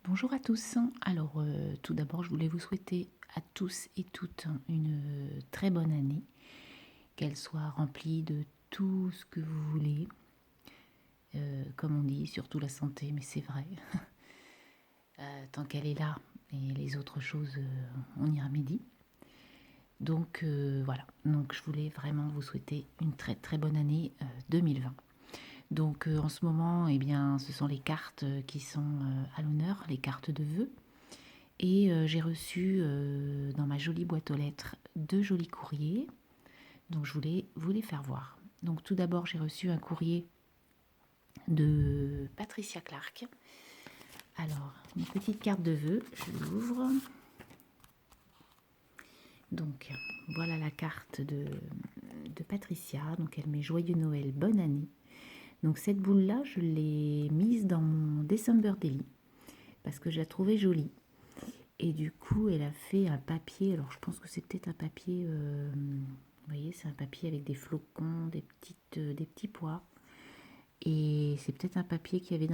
Bonjour à tous. Alors, tout d'abord, je voulais vous souhaiter à tous et toutes une très bonne année, qu'elle soit remplie de tout ce que vous voulez, comme on dit, surtout la santé, mais c'est vrai. Tant qu'elle est là, et les autres choses, on y remédie. Donc voilà, donc je voulais vraiment vous souhaiter une très très bonne année 2020. Donc en ce moment, eh bien, ce sont les cartes qui sont à l'honneur, les cartes de vœux. Et j'ai reçu dans ma jolie boîte aux lettres 2 jolis courriers. Donc je voulais vous les faire voir. Donc tout d'abord, j'ai reçu un courrier de Patricia Clark. Alors, une petite carte de vœux, je l'ouvre. Donc voilà la carte de Patricia. Donc elle met joyeux Noël, bonne année. Donc cette boule-là, je l'ai mise dans mon December Daily parce que je la trouvais jolie. Et du coup, elle a fait un papier. Alors, je pense que c'est peut-être un papier. Vous voyez, c'est un papier avec des flocons, des petits pois. Et c'est peut-être un papier qu'il y avait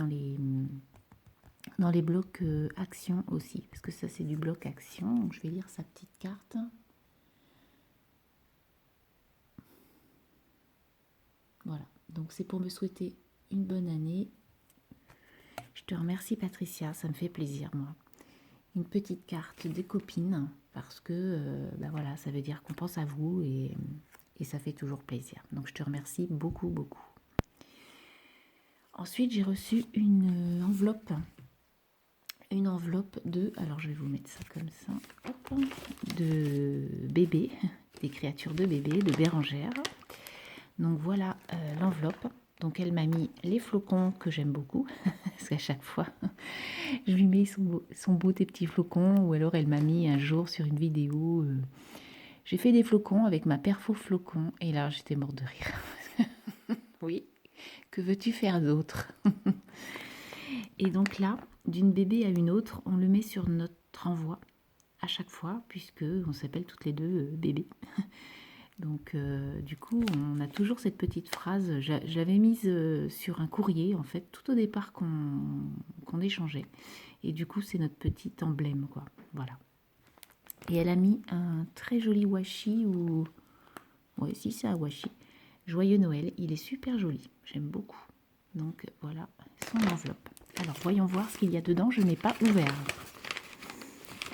dans les blocs action aussi. Parce que ça, c'est du bloc action. Donc, je vais lire sa petite carte. Voilà. Donc, c'est pour me souhaiter une bonne année. Je te remercie, Patricia. Ça me fait plaisir, moi. Une petite carte des copines parce que bah voilà, ça veut dire qu'on pense à vous et ça fait toujours plaisir. Donc je te remercie beaucoup, beaucoup. Ensuite, j'ai reçu une enveloppe de, alors je vais vous mettre ça comme ça, hop, de bébés, des créatures de bébés, de Bérangère. Donc voilà l'enveloppe. Donc elle m'a mis les flocons que j'aime beaucoup, parce qu'à chaque fois, je lui mets son beau des petits flocons, ou alors elle m'a mis un jour sur une vidéo, j'ai fait des flocons avec ma perfo flocon, et là j'étais morte de rire. Oui, que veux-tu faire d'autre? Et donc là, d'une bébé à une autre, on le met sur notre envoi à chaque fois, puisque on s'appelle toutes les deux bébés. Donc du coup, on a toujours cette petite phrase. Je l'avais mise sur un courrier, en fait, tout au départ qu'on échangeait. Et du coup, c'est notre petit emblème, quoi. Voilà. Et elle a mis un très joli washi, ou... Ouais, si, c'est un washi. Joyeux Noël. Il est super joli. J'aime beaucoup. Donc voilà son enveloppe. Alors, voyons voir ce qu'il y a dedans. Je n'ai pas ouvert.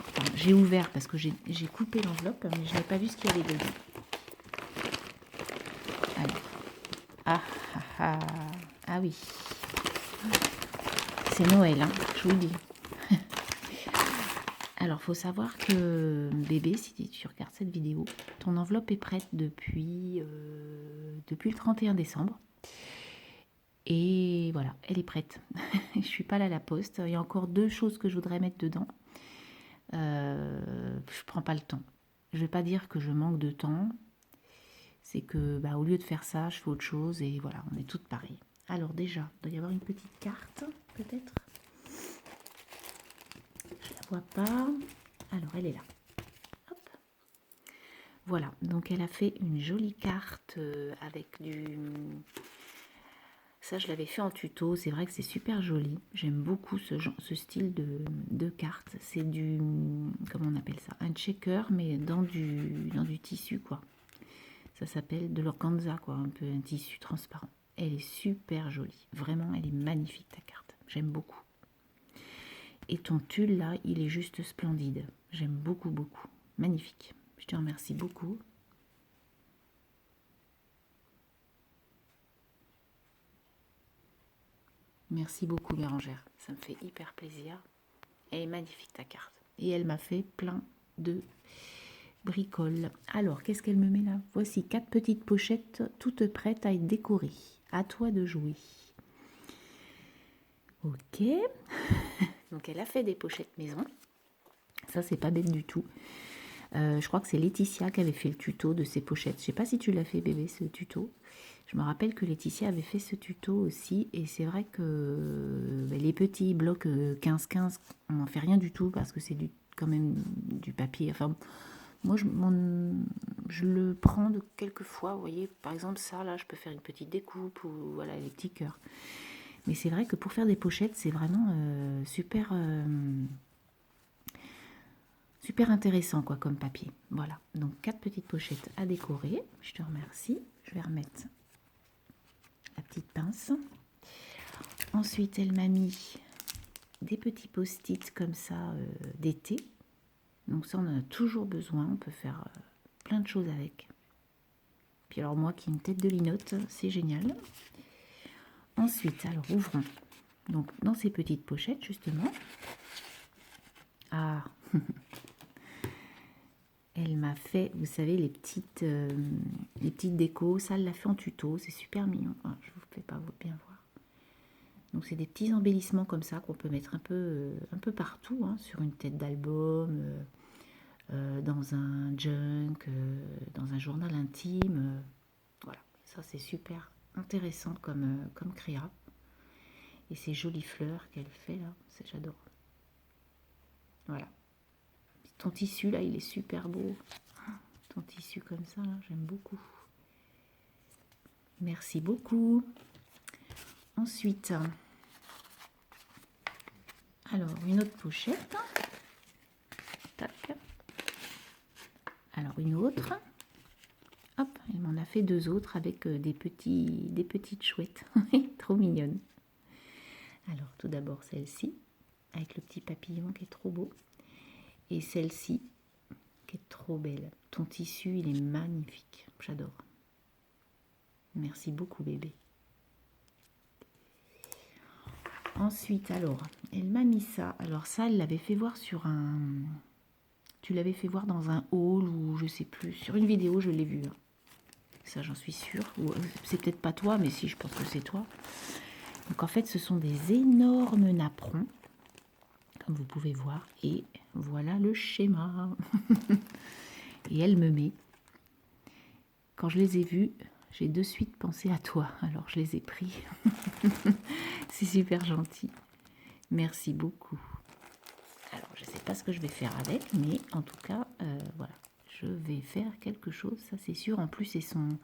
Enfin, j'ai ouvert parce que j'ai coupé l'enveloppe, mais je n'ai pas vu ce qu'il y avait dedans. Alors, ah oui, c'est Noël, hein, je vous le dis. Alors, faut savoir que bébé, si tu regardes cette vidéo, ton enveloppe est prête depuis le 31 décembre. Et voilà, elle est prête. Je suis pas là à la poste. Il y a encore 2 choses que je voudrais mettre dedans. Je prends pas le temps. Je vais pas dire que je manque de temps. C'est que bah, au lieu de faire ça, je fais autre chose et voilà, on est toutes pareilles. Alors déjà, il doit y avoir une petite carte, peut-être. Je la vois pas. Alors elle est là. Hop. Voilà, donc elle a fait une jolie carte avec du... Ça, je l'avais fait en tuto. C'est vrai que c'est super joli. J'aime beaucoup ce style de carte. C'est du... Comment on appelle ça? Un checker, mais dans du tissu, quoi. Ça s'appelle de l'organza, quoi. Un peu un tissu transparent. Elle est super jolie. Vraiment, elle est magnifique, ta carte. J'aime beaucoup. Et ton tulle, là, il est juste splendide. J'aime beaucoup, beaucoup. Magnifique. Je te remercie beaucoup. Merci beaucoup, Bérangère. Ça me fait hyper plaisir. Elle est magnifique, ta carte. Et elle m'a fait plein de bricoles. Alors, qu'est-ce qu'elle me met là? Voici 4 petites pochettes, toutes prêtes à être décorées. À toi de jouer. Ok. Donc, elle a fait des pochettes maison. Ça, c'est pas bête du tout. Je crois que c'est Laetitia qui avait fait le tuto de ces pochettes. Je sais pas si tu l'as fait, bébé, ce tuto. Je me rappelle que Laetitia avait fait ce tuto aussi. Et c'est vrai que les petits blocs 15-15, on n'en fait rien du tout parce que c'est quand même du papier. Enfin, moi, je le prends quelques fois. Vous voyez, par exemple, ça, là, je peux faire une petite découpe ou voilà, les petits cœurs. Mais c'est vrai que pour faire des pochettes, c'est vraiment super intéressant quoi, comme papier. Voilà, donc 4 petites pochettes à décorer. Je te remercie. Je vais remettre la petite pince. Ensuite, elle m'a mis des petits post-it comme ça d'été. Donc ça, on en a toujours besoin. On peut faire plein de choses avec. Puis alors moi qui ai une tête de linotte, c'est génial. Ensuite, alors ouvrons. Donc dans ces petites pochettes justement. Ah, elle m'a fait, vous savez, les petites décos. Ça, elle l'a fait en tuto. C'est super mignon. Ah, je ne vous fais pas bien voir. Donc c'est des petits embellissements comme ça qu'on peut mettre un peu partout, hein, sur une tête d'album, dans un junk, dans un journal intime. Voilà, ça c'est super intéressant comme créa. Et ces jolies fleurs qu'elle fait là, j'adore. Voilà. Ton tissu là, il est super beau. Ton tissu comme ça, j'aime beaucoup. Merci beaucoup. Ensuite, alors une autre pochette. Tac. Alors une autre. Hop, elle m'en a fait 2 autres avec des petites chouettes. Trop mignonnes. Alors tout d'abord celle-ci, avec le petit papillon qui est trop beau. Et celle-ci, qui est trop belle. Ton tissu, il est magnifique. J'adore. Merci beaucoup, bébé. Ensuite, alors, elle m'a mis ça. Alors ça, elle l'avait fait voir sur un... Tu l'avais fait voir dans un haul ou je sais plus. Sur une vidéo, je l'ai vu. Hein. Ça, j'en suis sûre. C'est peut-être pas toi, mais si, je pense que c'est toi. Donc en fait, ce sont des énormes napperons, comme vous pouvez voir. Et voilà le schéma. Et elle me met. Quand je les ai vus, j'ai de suite pensé à toi. Alors je les ai pris. C'est super gentil. Merci beaucoup. Alors je ne sais pas ce que je vais faire avec, mais en tout cas, voilà. Je vais faire quelque chose, ça c'est sûr. En plus, ils sont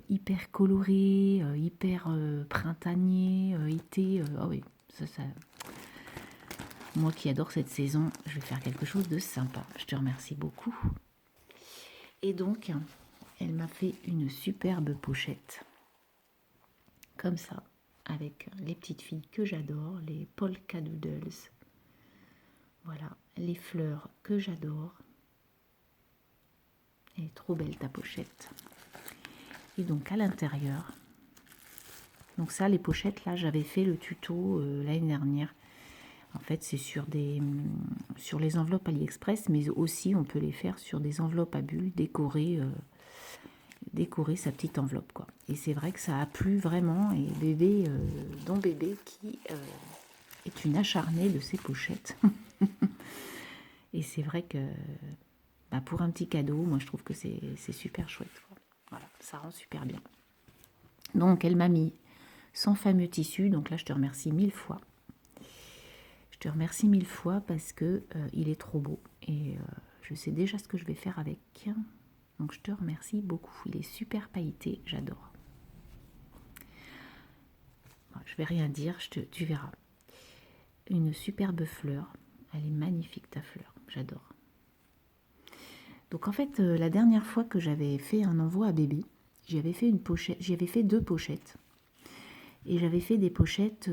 hyper colorés, hyper printaniers, été. Ah oui, ça. Moi qui adore cette saison, je vais faire quelque chose de sympa. Je te remercie beaucoup. Et donc, elle m'a fait une superbe pochette. Comme ça, avec les petites filles que j'adore, les polka doodles. Voilà, les fleurs que j'adore. Elle est trop belle ta pochette. Et donc à l'intérieur, donc ça les pochettes là j'avais fait le tuto l'année dernière. En fait c'est sur les enveloppes AliExpress, mais aussi on peut les faire sur des enveloppes à bulles décorer sa petite enveloppe quoi. Et c'est vrai que ça a plu vraiment, et bébé, dont bébé qui est une acharnée de ces pochettes. Et c'est vrai que bah, pour un petit cadeau, moi je trouve que c'est super chouette quoi. Voilà, ça rend super bien. Donc elle m'a mis son fameux tissu, donc là je te remercie 1000 fois. Je te remercie 1000 fois parce que il est trop beau et je sais déjà ce que je vais faire avec. Donc je te remercie beaucoup, il est super pailleté, j'adore. Bon, je vais rien dire, tu verras. Une superbe fleur, elle est magnifique ta fleur, j'adore. Donc en fait la dernière fois que j'avais fait un envoi à bébé, j'avais fait une pochette, j'avais fait 2 pochettes. Et j'avais fait des pochettes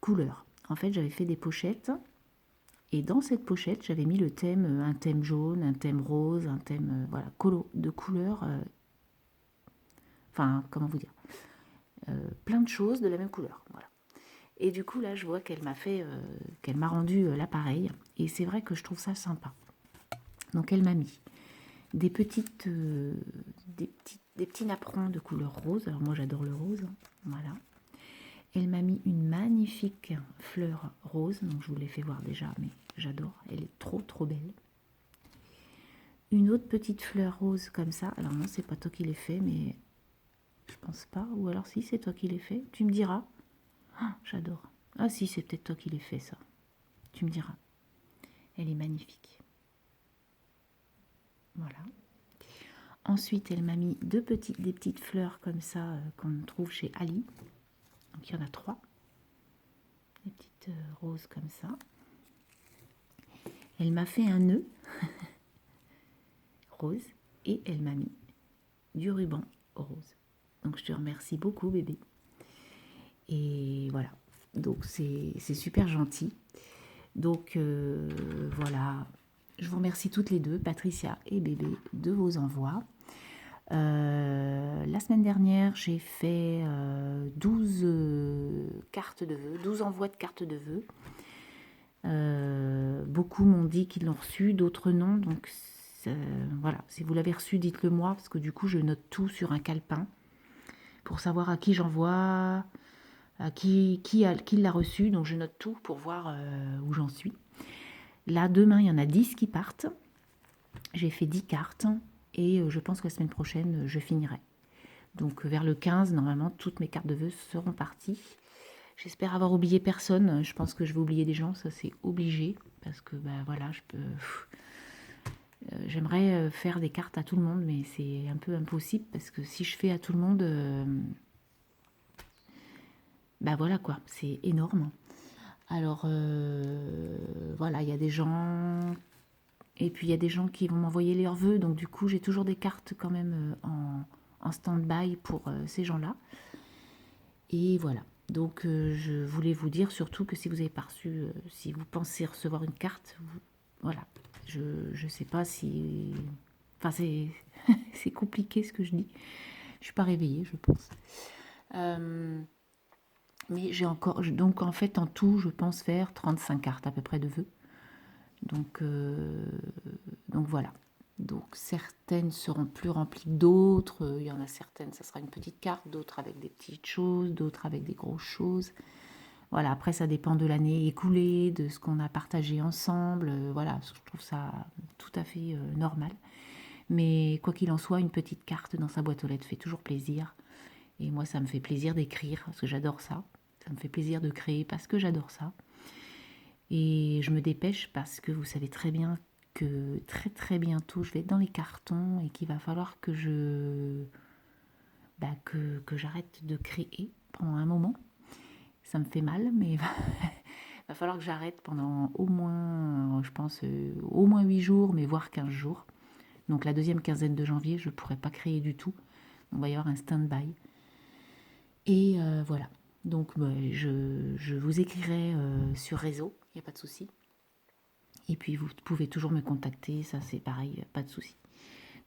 couleurs. En fait, j'avais fait des pochettes. Et dans cette pochette, j'avais mis le thème, un thème jaune, un thème rose, un thème voilà, de couleurs. Enfin, comment vous dire, plein de choses de la même couleur. Voilà. Et du coup, là, je vois qu'elle m'a rendu l'appareil. Et c'est vrai que je trouve ça sympa. Donc, elle m'a mis des petits napperons de couleur rose. Alors, moi, j'adore le rose. Voilà. Elle m'a mis une magnifique fleur rose, donc je vous l'ai fait voir déjà, mais j'adore, elle est trop trop belle. Une autre petite fleur rose comme ça, alors non, c'est pas toi qui l'ai fait, mais je pense pas, ou alors si c'est toi qui l'ai fait, tu me diras. Ah, j'adore. Ah si, c'est peut-être toi qui l'ai fait ça, tu me diras. Elle est magnifique. Voilà. Ensuite, elle m'a mis des petites fleurs comme ça qu'on trouve chez Ali. Donc il y en a 3. Des petites roses comme ça. Elle m'a fait un nœud rose et elle m'a mis du ruban rose. Donc je te remercie beaucoup bébé. Et voilà, donc c'est super gentil. Donc voilà, je vous remercie toutes les deux, Patricia et bébé, de vos envois. La semaine dernière, j'ai fait 12 cartes de vœux, 12 envois de cartes de vœux. Beaucoup m'ont dit qu'ils l'ont reçu, d'autres non. Donc voilà, si vous l'avez reçu, dites-le moi, parce que du coup, je note tout sur un calepin pour savoir à qui j'envoie, à qui l'a reçu. Donc je note tout pour voir où j'en suis. Là, demain, il y en a 10 qui partent. J'ai fait 10 cartes et je pense que la semaine prochaine, je finirai. Donc vers le 15, normalement, toutes mes cartes de vœux seront parties. J'espère avoir oublié personne. Je pense que je vais oublier des gens, ça c'est obligé. Parce que bah, voilà, je peux... j'aimerais faire des cartes à tout le monde, mais c'est un peu impossible. Parce que si je fais à tout le monde... bah voilà quoi, c'est énorme. Alors voilà, il y a des gens... Et puis il y a des gens qui vont m'envoyer leurs vœux. Donc du coup, j'ai toujours des cartes quand même en stand-by pour ces gens-là. Et voilà. Donc je voulais vous dire surtout que si vous avez pas reçu, si vous pensez recevoir une carte, voilà. Je ne sais pas si... Enfin c'est compliqué ce que je dis. Je suis pas réveillée, je pense. Mais j'ai encore... Donc en fait en tout, je pense faire 35 cartes à peu près de vœux. Donc voilà. Donc certaines seront plus remplies que d'autres. Il y en a certaines, ça sera une petite carte, d'autres avec des petites choses, d'autres avec des grosses choses. Voilà, après ça dépend de l'année écoulée, de ce qu'on a partagé ensemble. Voilà, je trouve ça tout à fait normal. Mais quoi qu'il en soit, une petite carte dans sa boîte aux lettres fait toujours plaisir. Et moi, ça me fait plaisir d'écrire, parce que j'adore ça. Ça me fait plaisir de créer, parce que j'adore ça. Et je me dépêche, parce que vous savez très bien que très très bientôt, je vais être dans les cartons et qu'il va falloir que que j'arrête de créer pendant un moment. Ça me fait mal, mais il va falloir que j'arrête pendant au moins, je pense, au moins 8 jours, mais voire 15 jours. Donc la deuxième quinzaine de janvier, je ne pourrai pas créer du tout. Donc, il va y avoir un stand-by. Et voilà. Donc je vous écrirai sur réseau, il n'y a pas de souci. Et puis vous pouvez toujours me contacter, ça c'est pareil, pas de souci.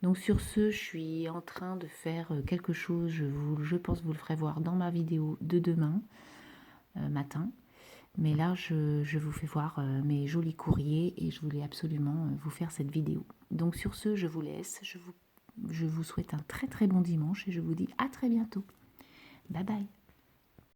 Donc sur ce, je suis en train de faire quelque chose, je pense que vous le ferez voir dans ma vidéo de demain matin. Mais là, je vous fais voir mes jolis courriers et je voulais absolument vous faire cette vidéo. Donc sur ce, je vous laisse, je vous souhaite un très très bon dimanche et je vous dis à très bientôt. Bye bye.